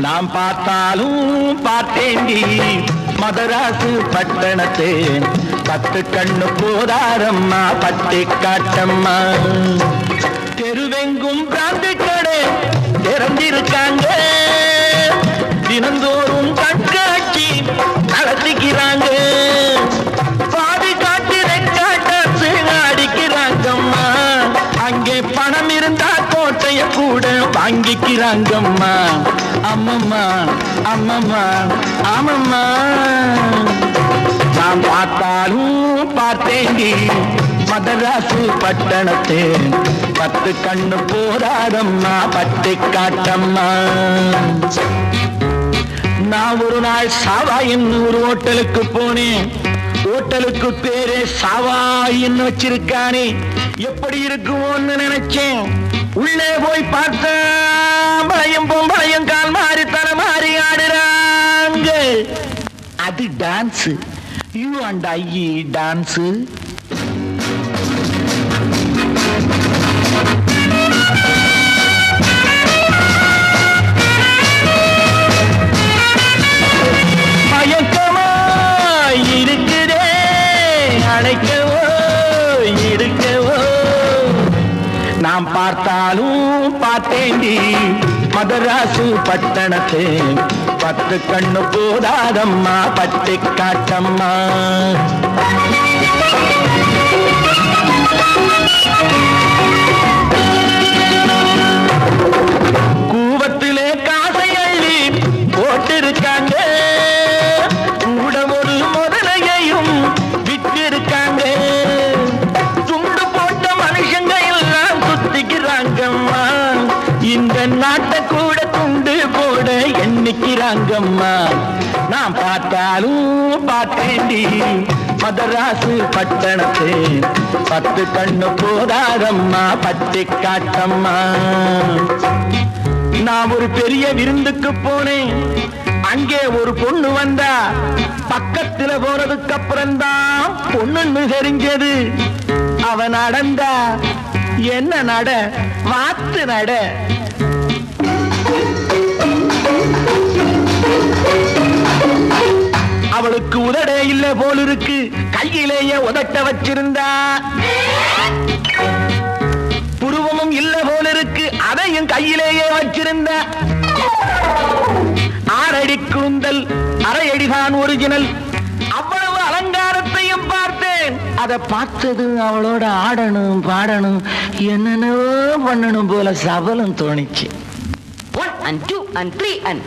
நாம் பார்த்தாலும் பார்த்தேண்டி மதராசு பட்டணத்தே 10 கண்ணு போதாரம்மா பட்டி காட்டம்மா. தெருவெங்கும் பிராந்தி கடை திறந்திருக்காங்க, தினந்தோறும் கண்காட்சி நடத்திக்கிறாங்க. பாதி காட்டு ரெக்காட்டாசு அடிக்கிறாங்கம்மா, அங்கே பணம் இருந்தா கோட்டைய கூட வாங்கிக்கிறாங்கம்மா. அம்மம்மா அம்மம்மா ஆமம்மா. நான் பார்த்தாலும் பார்த்தேண்டி மதராசு பட்டணத்தே 10 கண்ணு போராடம்மா பட்டி காட்டம்மா. நான் ஒரு நாள் சாவாயின்னு ஒரு ஹோட்டலுக்கு போனேன். ஹோட்டலுக்கு பேரே சாவாயின்னு வச்சிருக்கானே, எப்படி இருக்குமோன்னு நினைச்சேன். உள்ளே போய் பார்த்தா பழையும் பொம்பளையும் கால் மாறி தலை மாறி ஆடுறாங்க. அது dance. You and I dance. மயக்கமா இருக்குதே, அழைக்கவோ இருக்கவோ. நாம் பார்த்தாலும் பார்த்தேண்டி மதராசு பட்டணத்தே 10 கண்ணு போதாதம்மா பட்டி காட்டம்மா. கூவத்திலே காசை அள்ளி போட்டிருக்காங்க, கூட ஒரு முதலையையும் விட்டிருக்காங்க. துண்டு போட்ட மனுஷங்க எல்லாம் சுத்திக்கிறாங்கம்மா, இந்த நாட்டை கூட துண்டு போட எண்ணிக்கிறாங்கம்மா. நான் பார்த்தாலும் பார்த்தேண்டி மதராசு பட்டணத்தே 10 கண்ணு போதாதம்மா பட்டி காட்டம்மா. நான் ஒரு பெரிய விருந்துக்கு போனேன். அங்கே ஒரு பொண்ணு வந்தா, பக்கத்துல போறதுக்கு அப்புறம்தான் பொண்ணுன்னு தெரிஞ்சது. அவ நடந்தா என்ன நட, வாத்து நட. அவளுக்கு உதடே இல்ல போல் இருக்கு, கையிலேயே உதட்ட வச்சிருந்தா. புருவமும் இல்ல போல் இருக்கு, அதையும் கையிலேயே வச்சிருந்த. 6 அடி கூந்தல், 1/2 அடிதான் ஒரிஜினல். அவ்வளவு அலங்காரத்தையும் பார்த்தேன். அதை பார்த்தது அவளோட ஆடணும் பாடணும் என்னென்னவோ பண்ணணும் போல சபலம் தோணிச்சு. 1 and 2 and 3 and